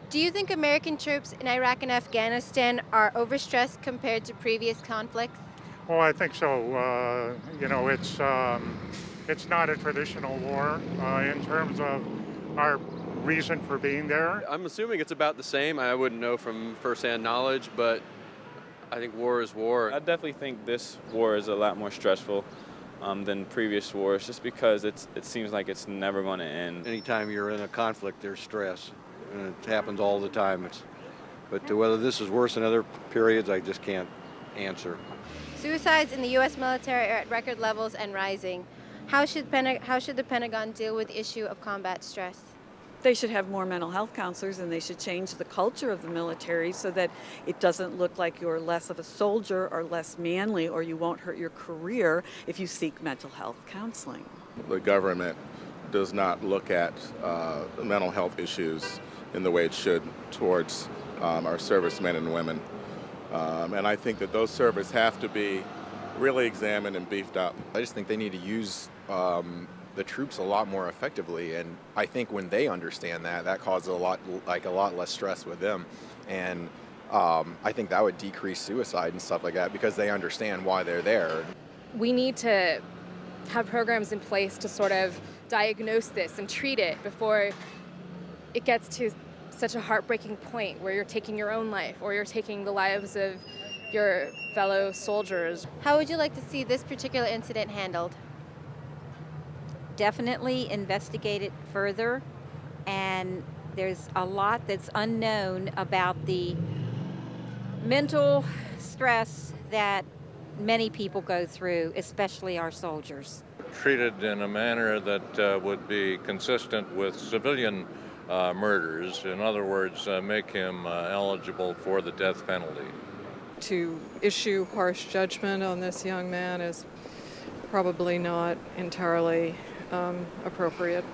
Do you think American troops in Iraq and Afghanistan are overstressed compared to previous conflicts? Oh, I think so. It's not a traditional war in terms of our reason for being there. I'm assuming it's about the same. I wouldn't know from firsthand knowledge, but I think war is war. I definitely think this war is a lot more stressful than previous wars, just because it seems like it's never going to end. Anytime you're in a conflict, there's stress, and it happens all the time. But whether this is worse than other periods, I just can't answer. Suicides in the U.S. military are at record levels and rising. How should the Pentagon deal with the issue of combat stress? They should have more mental health counselors, and they should change the culture of the military so that it doesn't look like you're less of a soldier or less manly, or you won't hurt your career if you seek mental health counseling. The government does not look at mental health issues in the way it should towards our servicemen and women. And I think that those services have to be really examined and beefed up. I just think they need to use the troops a lot more effectively, and I think when they understand that, that causes a lot less stress with them, and I think that would decrease suicide and stuff like that because they understand why they're there. We need to have programs in place to sort of diagnose this and treat it before it gets to such a heartbreaking point where you're taking your own life or you're taking the lives of your fellow soldiers. How would you like to see this particular incident handled? Definitely investigate it further, and there's a lot that's unknown about the mental stress that many people go through, especially our soldiers. Treated in a manner that would be consistent with civilian murders. In other words, make him eligible for the death penalty. To issue harsh judgment on this young man is probably not entirely appropriate.